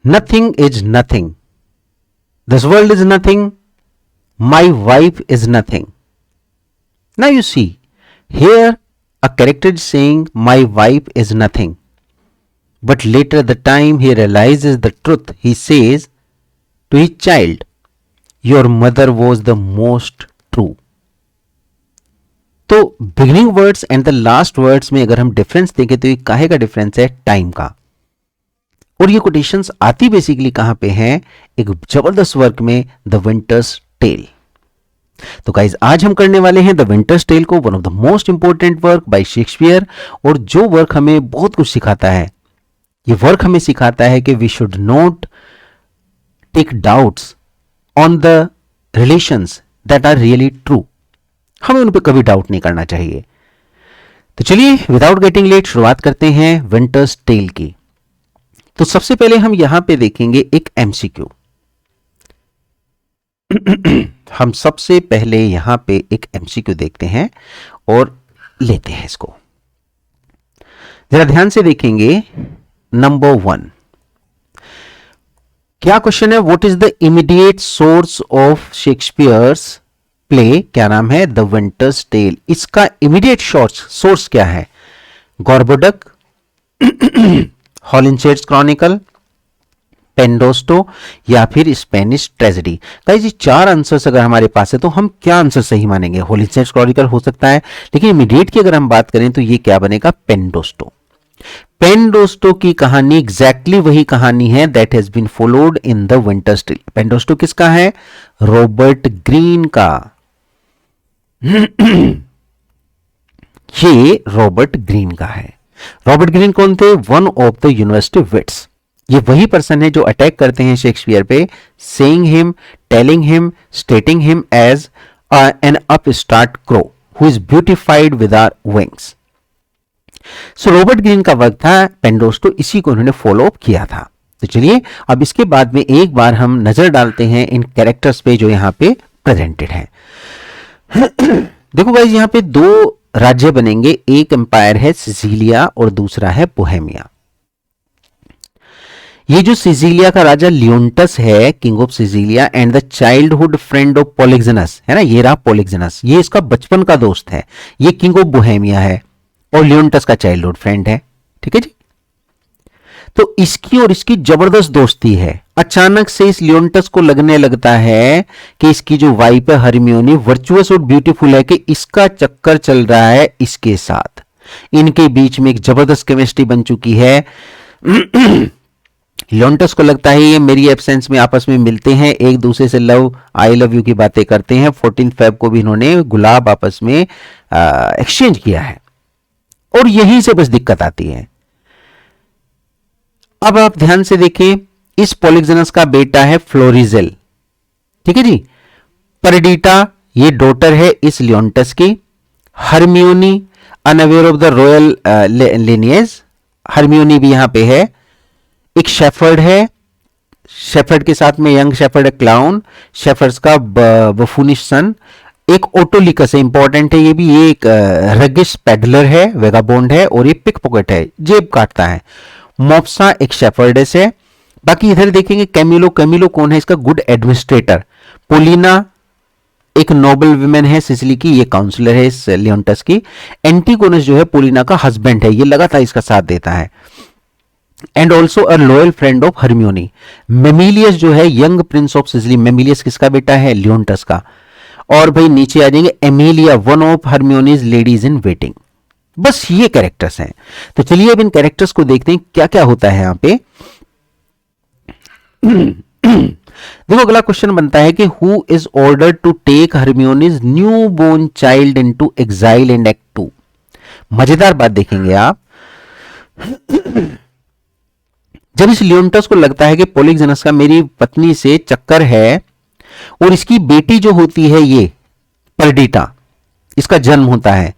Nothing is nothing. This world is nothing. My wife is nothing. Now you see, here a character is saying, my wife is nothing. But later the time he realizes the truth, he says to his child, your mother was the most true. तो beginning words and the last words में अगर हम difference देखें तो ये काहे का difference है? टाइम का। और ये कोटेशंस आती बेसिकली कहां पे हैं? एक जबरदस्त वर्क में, द विंटर्स टेल। तो गाइज आज हम करने वाले हैं द विंटर्स टेल को, one of the most important work by Shakespeare, और जो वर्क हमें बहुत कुछ सिखाता है। ये वर्क हमें सिखाता है कि we should not take doubts on the relations that are really true. हमें उन पर कभी डाउट नहीं करना चाहिए। तो चलिए विदाउट गेटिंग लेट शुरुआत करते हैं विंटर्स टेल की। तो सबसे पहले हम यहां पे देखेंगे एक एमसीक्यू। हम सबसे पहले यहां पे एक एमसीक्यू देखते हैं और लेते हैं इसको। जरा ध्यान से देखेंगे। नंबर 1, क्या क्वेश्चन है? What is the immediate source of Shakespeare's play? क्या नाम है? The Winter's Tale. इसका इमीडिएट सोर्स क्या है? गॉर्बोडक, हॉलिंशेड्स क्रॉनिकल, पेंडोस्टो, या फिर स्पेनिश ट्रेजेडी। गाइस ये 4 आंसर्स अगर हमारे पास है तो हम क्या आंसर सही मानेंगे? हॉलिंशेड्स क्रॉनिकल हो सकता है, लेकिन इमीडिएट की अगर हम बात करें तो ये क्या बनेगा? पेंडोस्टो। पेंडोस्टो की कहानी एग्जैक्टली वही कहानी है that has been followed in the Winter's Tale. Pandosto किसका है? रॉबर्ट ग्रीन का। ये रॉबर्ट ग्रीन का है। रॉबर्ट ग्रीन कौन थे? One of the University Wits. ये वही पर्सन है जो अटैक करते हैं शेक्सपियर पे, saying him, telling him, stating him as an upstart crow who is beautified with our wings. So Robert Greene का वर्क था पेंडोस्टो, इसी को उन्होंने फॉलो अप किया था। तो चलिए अब इसके बाद में एक बार हम नजर डालते हैं इन कैरेक्टर्स पे जो यहां पे प्रेजेंटेड है। देखो गाइस यहां पे 2 राज्य बनेंगे, एक एम्पायर है सिसिलिया और दूसरा है बोहेमिया। ये जो सिसिलिया का राजा लियोंटस है, king of Sicilia and the childhood friend of Polixenes, है ना, ये रहा पॉलिक्सेनस, ये इसका बचपन का दोस्त है। ये किंग ऑफ बोहेमिया है और लियोंटस का चाइल्डहुड फ्रेंड है। ठीक है जी। तो इसकी और इसकी जबरदस्त दोस्ती है। अचानक से इस लियोंटस को लगने लगता है कि इसकी जो वाइफ है हरमियोनी वर्चुअस और ब्यूटीफुल है, कि इसका चक्कर चल रहा है इसके साथ। इनके बीच में एक जबरदस्त केमिस्ट्री बन चुकी है। लियोंटस को लगता है ये मेरी एब्सेंस में आपस में मिलते हैं, एक दूसरे से आई लव यू की बातें करते हैं। 14 फेब को भी इन्होंने गुलाब आपस में एक्सचेंज किया है, और यहीं से बस दिक्कत आती है। अब आप ध्यान से देखें, इस पॉलिक्सेनस का बेटा है फ्लोरिजेल। ठीक है जी। परडीटा ये डॉटर है इस लियोंटस की। Hermione unaware of the royal lineage, Hermione भी यहां पे है। एक शेफर्ड है, शेफर्ड के साथ में यंग शेफर्ड है क्लाउन, शेफर्ड्स का बफूनिश सन। एक ओटोलिकस है, इंपॉर्टेंट है ये भी, ये एक रगिश पेडलर है, वेगाबोंड है, और ये पिक पॉकेट है, जेब काटता है। मोप्सा एक शेफर्डेस है। बाकी इधर देखेंगे कैमिलो, कैमिलो कौन है? इसका गुड एडमिनिस्ट्रेटर। पोलिना एक नोबल विमेन है सिसिली की, ये काउंसलर है इस लियोंटस की। एंटिगोनस जो है पोलिना का हस्बैंड है, ये लगातार इसका साथ देता है, and also a loyal friend of Hermione. Mamillius जो है young prince of Sicily, Mamillius किसका बेटा है? लियोंटस का। और भाई नीचे आ जाएंगे Emilia, one of Hermione's ladies in waiting. बस ये कैरेक्टर्स हैं। तो चलिए अब इन कैरेक्टर्स को देखते हैं क्या क्या होता है यहां पे। देखो अगला क्वेश्चन बनता है कि who is order to take Hermione's new born child into exile in act 2। मजेदार बात देखेंगे आप। जब इस लियोंटस को लगता है कि पॉलिक्सेनस का मेरी पत्नी से चक्कर है, और इसकी बेटी जो होती है ये परडीटा, इसका जन्म होता है,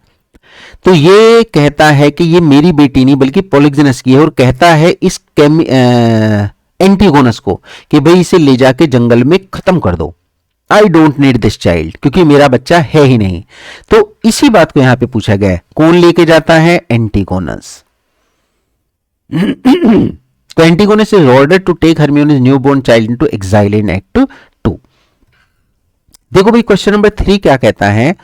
तो ये कहता है कि ये मेरी बेटी नहीं बल्कि पॉलिक्सेनस की है, और कहता है इस एंटिगोनस को कि भाई इसे ले जाके जंगल में खत्म कर दो, I don't need this child, क्योंकि मेरा बच्चा है ही नहीं। तो इसी बात को यहां पे पूछा गया है, कौन लेके जाता है? एंटिगोनस। तो Antigonus is ordered to take Hermione's new born child into exile in act 2। देखो भाई क्वेश्चन नंबर 3 क्या कहता है,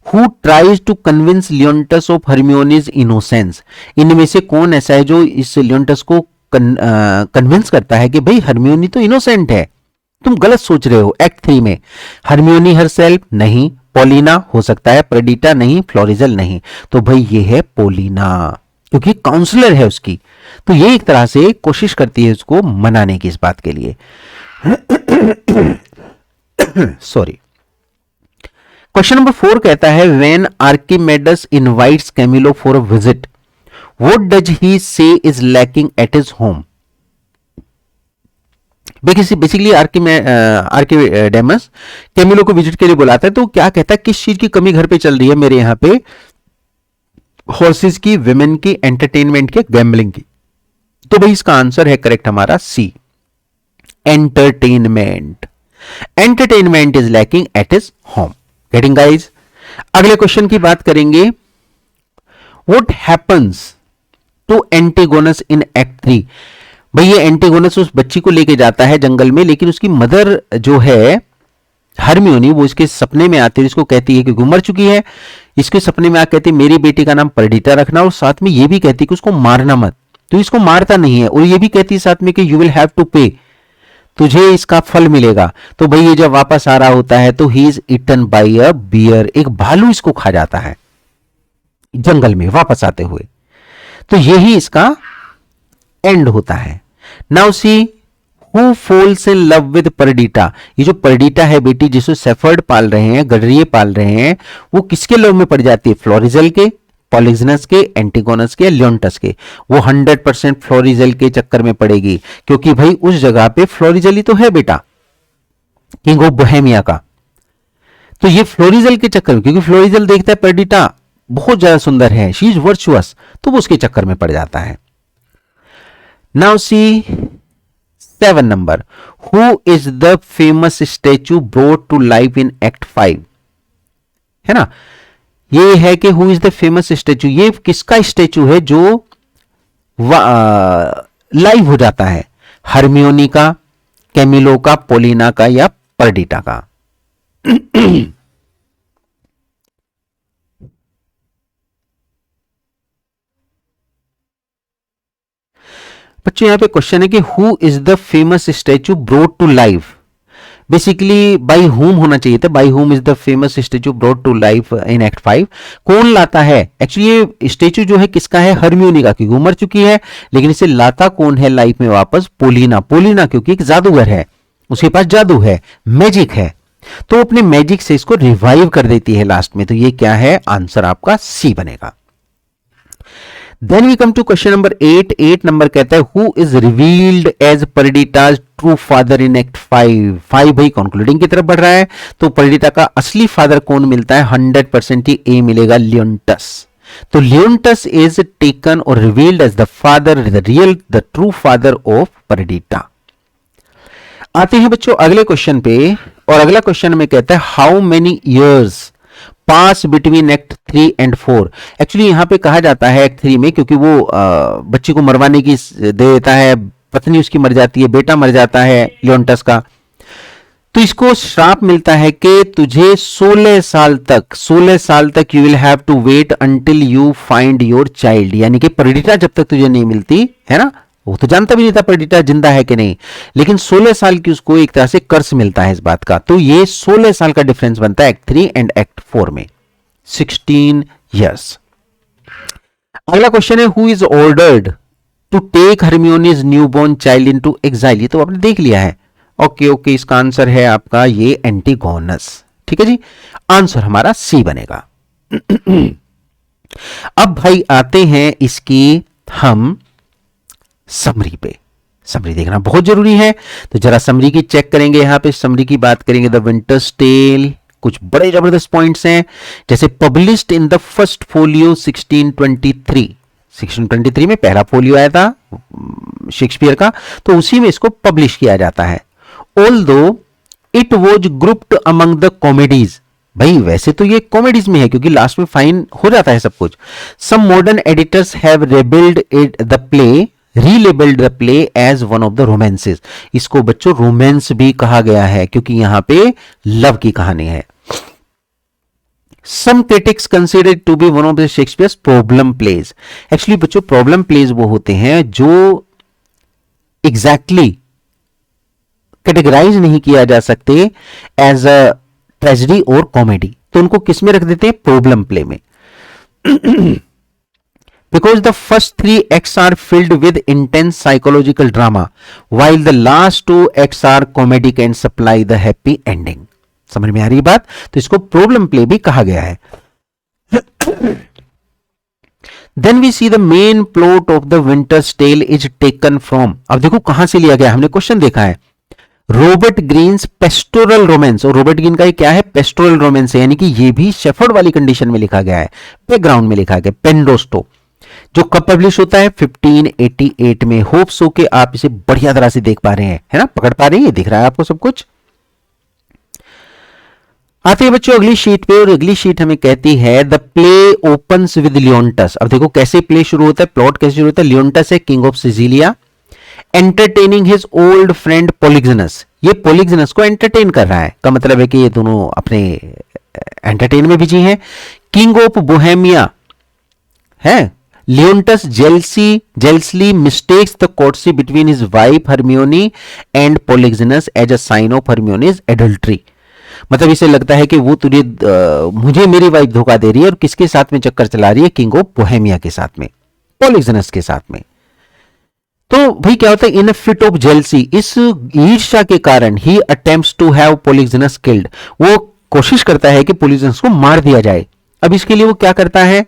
who tries to convince Leontes of Hermione's innocence. इनमें से कौन ऐसा है जो इस लियोन्टस को कन्विंस करता है कि भाई हरमियोनी तो इनोसेंट है, तुम गलत सोच रहे हो। एक्ट 3 में हरमियोनी हरसेल्फ नहीं, पोलिना हो सकता है, पर्डिटा नहीं, फ्लोरिजल नहीं। तो भाई ये है पोलिना, क्योंकि काउंसलर है उसकी। तो ये एक तरह से कोशिश करती है उसको मनाने की इस बात के लिए। सॉरी। क्वेश्चन नंबर 4 कहता है, when Archimedes invites Camillo for a visit, what does he say is lacking at his home. Basically Archidamus Camillo को विजिट के लिए बुलाता है, तो क्या कहता है किस चीज की कमी घर पे चल रही है मेरे यहां पे, हॉर्सेस की, विमेन की, एंटरटेनमेंट की, गैम्बलिंग की। तो भाई इसका आंसर है करेक्ट हमारा C, entertainment. Entertainment is lacking at his home. Getting guys. अगले क्वेश्चन की बात करेंगे, what happens to Antigonus in act 3। भाई ये एंटिगोनस उस बच्ची को लेके जाता है जंगल में, लेकिन उसकी मदर जो है हरमियोनी वो इसके सपने में आती है, इसको कहती है क्योंकि उमर चुकी है, इसके सपने में आकर कहती है मेरी बेटी का नाम पर्डिटा रखना, और साथ में ये भी कहती है कि उसको मारना मत। तो इसको मारता नहीं है, और ये भी कहती है साथ में कि यू विल हैव टू पे, तुझे इसका फल मिलेगा। तो भाई ये जब वापस आ रहा होता है तो he is eaten by a bear, एक भालू इसको खा जाता है जंगल में वापस आते हुए। तो यही इसका एंड होता है। Now see who falls in love with Perdita. ये जो पर्डिटा है बेटी जिसे सेफर्ड पाल रहे हैं, गडरिये पाल रहे हैं, वो किसके लव में पड़ जाती है, फ्लोरिजल के, पॉलिक्सनस के, एंटिगोनस के, लियोन्टस के। वो 100% फ्लोरिजल के चक्कर में पड़ेगी, क्योंकि भाई उस जगह पे फ्लोरिजल ही तो है बेटा, किंग ऑफ बोहेमिया का। तो ये फ्लोरिजल के चक्कर में, क्योंकि फ्लोरिजल देखता है पर्डिटा बहुत ज्यादा सुंदर है, शी इज वर्चुअस, तो वो उसके चक्कर में पड़ जाता है। Now see 7 number, who is the famous statue brought to life in act 5। है ना, ये है कि who is the famous statue, ये किसका स्टैचू है जो लाइव हो जाता है, हरमियोनी का, कैमिलो का, पोलिना का, या पर्डिटा का। बच्चों यहां पे क्वेश्चन है कि who is the famous statue brought to life. Basically by whom होना चाहिए था, by whom is the famous statue brought to life in act 5। कौन लाता है, एक्चुअली ये स्टैचू जो है किसका है, हरमियोनी का, क्योंकि उमर चुकी है, लेकिन इसे लाता कौन है लाइफ में वापस, पोलिना। पोलिना क्योंकि एक जादूगर है, उसके पास जादू है, मैजिक है, तो अपने मैजिक से इसको रिवाइव कर देती है लास्ट में। तो ये क्या है, आंसर आपका सी बनेगा। Then we come to question number 8। 8 number कहता है, who is revealed as Perdita's true father in act 5। 5 भाई कंक्लूडिंग की तरफ बढ़ रहा है, तो पर्डिटा का असली फादर कौन मिलता है, 100% ही ए मिलेगा, लियोन्टस। तो लियोन्टस इज टेकन और revealed as the father, the true father of Perdita. आते हैं बच्चों अगले क्वेश्चन पे, और अगला क्वेश्चन में कहता है, how many years pass between act 3 and 4। Actually यहां पे कहा जाता है एक्ट 3 में, क्योंकि वो बच्ची को मरवाने की दे देता है, पत्नी उसकी मर जाती है, बेटा मर जाता है लियोन्टस का, तो इसको श्राप मिलता है कि तुझे 16 साल तक you will have to wait until you find your child. यानी कि पर्डिटा जब तक तुझे नहीं मिलती है ना, वो तो जानता भी नहीं था पर्डिटा जिंदा है कि नहीं, लेकिन 16 साल की उसको एक तरह से कर्ज मिलता है इस बात का। तो ये 16 साल का डिफरेंस बनता है एक्ट 3 एंड एक्ट 4 में, 16 इयर्स। अगला क्वेश्चन है, who is ordered to take Hermione's newborn child into exile. ये तो आपने देख लिया है, ओके, इसका आंसर है आपका ये एंटिगोनस। ठीक है जी, आंसर हमारा सी बनेगा। अब भाई आते हैं इसकी हम समरी पे। समरी देखना बहुत जरूरी है, तो जरा समरी की चेक करेंगे। यहां पे समरी की बात करेंगे, द विंटर्स टेल, कुछ बड़े जबरदस्त पॉइंट्स हैं, जैसे published in the first folio 1623 में पहला फोलियो आया था शेक्सपियर का, तो उसी में इसको पब्लिश किया जाता है। Although it was grouped among the comedies, भाई वैसे तो ये कॉमेडीज में है क्योंकि लास्ट में फाइन हो जाता है सब कुछ। Some modern editors have rebuild it the play relabelled the play as one of the romances. इसको बच्चों रोमांस भी कहा गया है क्योंकि यहां पे लव की कहानी है। Some critics consider it to be one of the Shakespeare's problem plays. Actually बच्चों प्रॉब्लम प्लेज वो होते हैं जो एग्जैक्टली कैटेगराइज नहीं किया जा सकते एज अ ट्रेजेडी और कॉमेडी, तो उनको किस में रख देते हैं? प्रॉब्लम प्ले में। Because the first 3 acts are filled with intense psychological drama, while the last 2 acts are comedic and supply the happy ending. समझ में आ रही बात? तो इसको प्रॉब्लम प्ले भी कहा गया है। Then we see the main plot of the Winter's Tale is taken from, अब देखो कहां से लिया गया, हमने क्वेश्चन देखा है रॉबर्ट ग्रीन्स पेस्टोरल रोमांस, और रॉबर्ट ग्रीन का क्या है? पेस्टोरल रोमांस है, यानी कि ये भी शेफर्ड वाली कंडीशन में लिखा गया है, बैकग्राउंड में लिखा गया। पेंडोस्टो जो कब पब्लिश होता है? 1588 में। होप सो के आप इसे बढ़िया तरह से देख पा रहे हैं, है ना, पकड़ पा रहे हैं, ये दिख रहा है आपको सब कुछ। आते हैं बच्चों अगली शीट पे, और अगली शीट हमें कहती है द प्ले ओपन्स विद लियोंटस। अब देखो कैसे प्ले शुरू होता है, प्लॉट कैसे शुरू होता है। लियोंटस है king of Sicilia, entertaining his old friend Polixenes. ये पोलिक्सनस को एंटरटेन कर रहा है, का मतलब है कि ये दोनों अपने एंटरटेन में बिजी हैं। किंग ऑफ बोहेमिया है। Leontes jealously mistakes the courtesy between his wife Hermione and Polixenes as a sign of Hermione's adultery. मतलब इसे लगता है कि वो तुझे मुझे मेरी वाइफ धोखा दे रही है, और किसके साथ में चक्कर चला रही है? किंग ऑफ बोहेमिया के साथ में, पोलिक्सनस के साथ में। तो भाई क्या होता है? इन अ फिट ऑफ जेलसी, इस ईर्ष्या के कारण ही अटेम्प्ट्स टू हैव पोलिक्सनस किल्ड, वो कोशिश करता है कि पोलिक्सनस को मार दिया जाए। अब इसके लिए वो क्या करता है?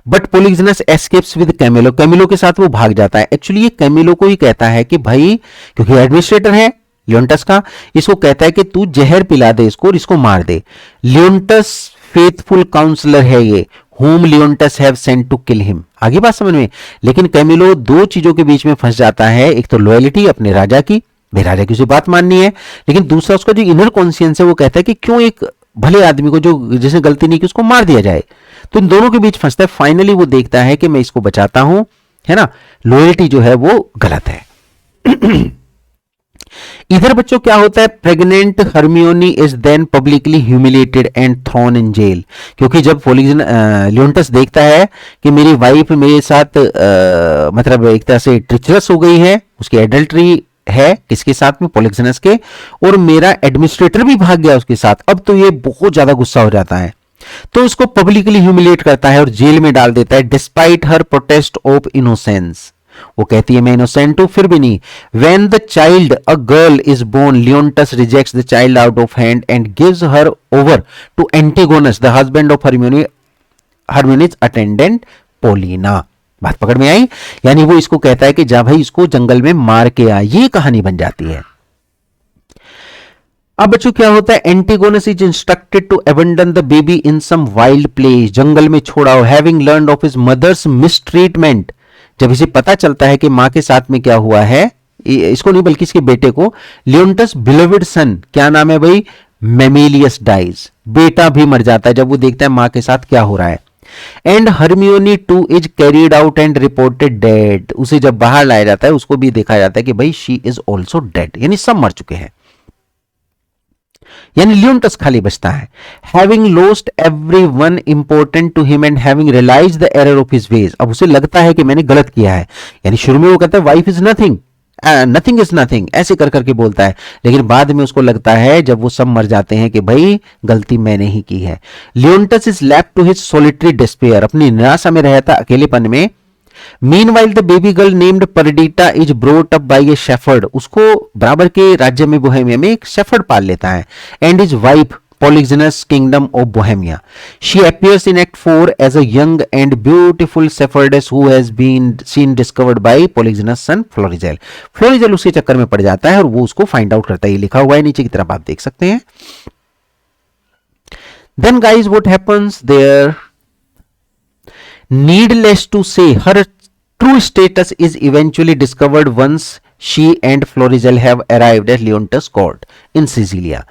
But Polixenes escapes with Camillo, Camillo के साथ वो भाग जाता है। एक्चुअली ये कैमिलो को ही कहता है कि भाई, क्योंकि एडमिनिस्ट्रेटर है लियोंटस का, इसको कहता है कि तू जहर पिला दे इसको और इसको मार दे। लियोंटस फेथफुल काउंसलर है ये, whom Leontes have sent to kill him. आगे बात समझ में। लेकिन कैमिलो दो चीजों के बीच में फंस जाता है, एक तो लॉयलिटी अपने राजा की, भाई राजा की उसे बात माननी है, लेकिन दूसरा उसका जो इनर कॉन्शियंस है वो कहता है कि क्यों एक भले आदमी को जो जिसने गलती नहीं की उसको मार दिया जाए। तो इन दोनों के बीच फंसता है। फाइनली वो देखता है कि मैं इसको बचाता हूं, है ना, लॉयल्टी जो है वो गलत है। इधर बच्चों क्या होता है? Pregnant Hermione is then publicly humiliated and thrown in jail. क्योंकि जब लियोंटस देखता है कि मेरी वाइफ मेरे साथ मतलब एक तरह से ट्रिचरस हो गई है, उसकी एडल्ट्री है किसके साथ में? पोलिक्सनस के, और मेरा एडमिनिस्ट्रेटर भी भाग गया उसके साथ। अब तो ये बहुत ज्यादा गुस्सा हो जाता है, तो उसको पब्लिकली ह्यूमिलेट करता है और जेल में डाल देता है। Despite her protest of innocence, वो कहती है मैं इनोसेंट हूं, फिर भी नहीं। When the child, a girl is born, Leontus rejects the child out of hand and gives her over to Antigonus, the husband of Hermione's attendant Paulina। बात पकड़ में आई? यानी वो इसको कहता है कि जा भाई इसको जंगल में मार के आ, ये कहानी बन जाती है। अब बच्चों क्या होता है? Antigonus is instructed to abandon the baby in some wild place, जंगल में छोड़ाओ। Having learned of his mother's mistreatment, जब इसे पता चलता है कि मां के साथ में क्या हुआ है, इसको नहीं बल्कि इसके बेटे को, लियोंटस बिलोवेड सन, क्या नाम है भाई? मेमेलियस डाइज, बेटा भी मर जाता है जब वो देखता है मां के साथ क्या हो रहा है। And Hermione too is carried out and reported dead, उसे जब बाहर लाया जाता है उसको भी देखा जाता है कि भाई शी इज ऑल्सो डेड, यानी सब मर चुके हैं, यानी लियोंटस खाली बचता है। Having lost everyone important to him and having realised the error of his ways, अब उसे लगता है कि मैंने गलत किया है। यानी शुरू में वो कहता है wife is nothing, nothing is nothing, ऐसे कर करके बोलता है, लेकिन बाद में उसको लगता है जब वो सब मर जाते हैं कि भाई गलती मैंने ही की है। Leontes is left to his solitary despair, अपनी निराशा में रहता, अकेलेपन में। Meanwhile, the baby girl named Perdita is brought up by a shepherd, उसको बराबर के राज्य में बोहेमिया में एक शेफर्ड पाल लेता है। And his wife Polyxenus kingdom of Bohemia. She appears in Act 4 as a young and beautiful shepherdess who has been seen discovered by Polyxenus' son Florizel. Florizel उसके चक्कर में पड़ जाता है और वो उसको फाइंड आउट करता है। ये लिखा हुआ है नीचे की तरफ, आप देख सकते हैं। Then guys, what happens there? Needless to say, her true status is eventually discovered once she and Florizel have arrived at Leontus court in Sicilia.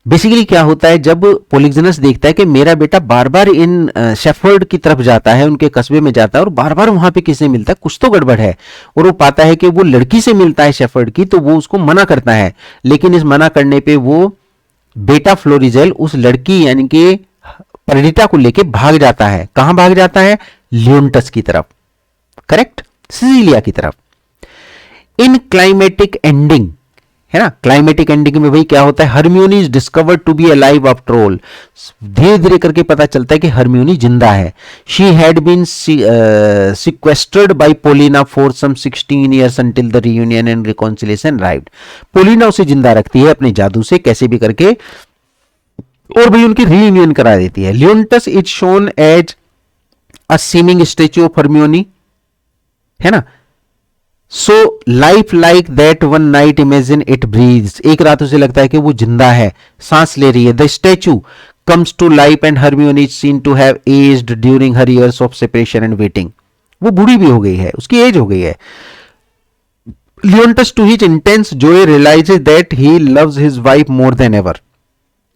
Basically क्या होता है, जब पोलिक्सनस देखता है कि मेरा बेटा बार बार इन शेफर्ड की तरफ जाता है, उनके कस्बे में जाता है और बार बार वहां पे किससे मिलता है, कुछ तो गड़बड़ है, और वो पाता है कि वो लड़की से मिलता है शेफर्ड की, तो वो उसको मना करता है। लेकिन इस मना करने पे वो बेटा फ्लोरिजेल उस लड़की यानी कि परडिटा को लेके भाग जाता है। कहां भाग जाता है, लियोन्टस की तरफ, करेक्ट, सिसिलिया की तरफ। इन क्लाइमेटिक एंडिंग, है ना, क्लाइमेटिक एंडिंग में भाई क्या होता है, Hermione is discovered to be alive after all. धीरे धीरे करके पता चलता है कि हरमियोनी जिंदा है। She had been sequestered by Paulina for some 16 years until the reunion and reconciliation arrived। Paulina उसे जिंदा रखती है अपने जादू से, कैसे भी करके, और भाई उनकी रीयूनियन करा देती है। Leontes is shown as a seeming statue of Hermione, है ना। So life like that one night imagine it breathes. एक रात उसे लगता है कि वो जिंदा है, सांस ले रही है। The statue comes to life and Hermione is seen to have aged during her years of separation and waiting. वो बूढ़ी भी हो गई है, उसकी एज हो गई है। Leontes too his intense joy realises that he loves his wife more than ever.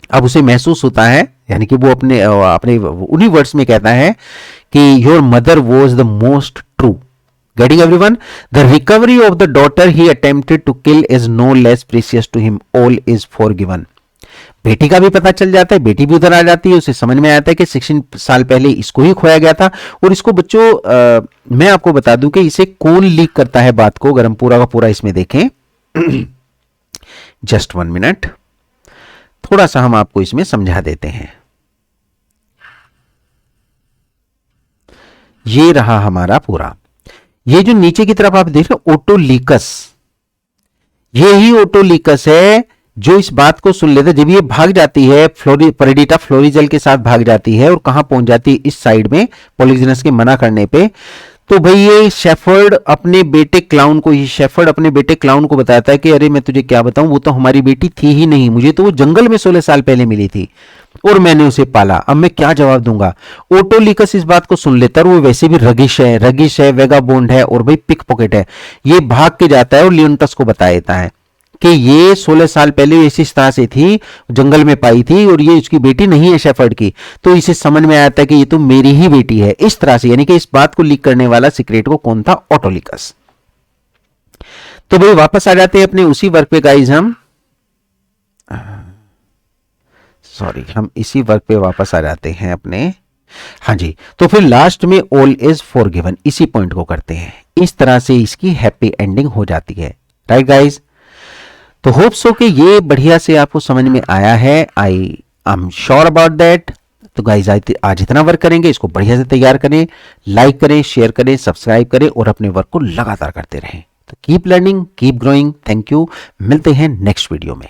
अब उसे महसूस होता है, यानी कि वो अपने उन्हीं वर्ड्स में कहता है कि your mother was the most true. Getting everyone? The recovery of the daughter he attempted to kill is no less precious to him. All is forgiven. बेटी का भी पता चल जाता है, बेटी भी उधर आ जाती है, उसे समझ में आता है कि 16 साल पहले इसको ही खोया गया था। और इसको बच्चों मैं आपको बता दूं कि इसे कौन लीक करता है बात को, अगर हम पूरा का पूरा इसमें देखें। जस्ट 1 मिनट, थोड़ा सा हम आपको इसमें समझा देते हैं। ये रहा हमारा पूरा, ये जो नीचे की तरफ आप देख रहे हो ओटोलिकस, ये ही ओटोलिकस है जो इस बात को सुन लेता है। जब ये भाग जाती है, परडिटा फ्लोरिजेल के साथ भाग जाती है और कहां पहुंच जाती है, इस साइड में, पोलिक्सनस के मना करने पे। तो भाई ये शेफर्ड अपने बेटे क्लाउन को, बताता है कि अरे मैं तुझे क्या बताऊं, वो तो हमारी बेटी थी ही नहीं, मुझे तो वो जंगल में 16 साल पहले मिली थी और मैंने उसे पाला, अब मैं क्या जवाब दूंगा। ओटोलिकस इस बात को सुन लेता है, वो वैसे भी रगिश है, वेगाबोंड है और भाई पिक पॉकेट है। ये भाग के जाता है और लियोन्टस को बता देता है कि ये 16 साल पहले इसी तरह से थी, जंगल में पाई थी और ये उसकी बेटी नहीं है शेफर्ड की। तो इसे समझ में आता है कि ये तो मेरी ही बेटी है, इस तरह से। यानी कि इस बात को लीक करने वाला सीक्रेट को कौन था, ओटोलिकस। तो भाई वापस आ जाते हैं अपने उसी वर्क पे गाइज, हम इसी वर्क पे वापस आ जाते हैं अपने। हाँ जी, तो फिर लास्ट में ऑल इज फॉरगिवन, इसी पॉइंट को करते हैं। इस तरह से इसकी हैप्पी एंडिंग हो जाती है, राइट गाइज। तो होप सो कि ये बढ़िया से आपको समझ में आया है, I am sure about that. तो गाइज आज इतना वर्क करेंगे, इसको बढ़िया से तैयार करें, लाइक करें, शेयर करें, सब्सक्राइब करें और अपने वर्क को लगातार करते रहें। तो keep learning, keep growing. Thank you, मिलते हैं नेक्स्ट वीडियो में।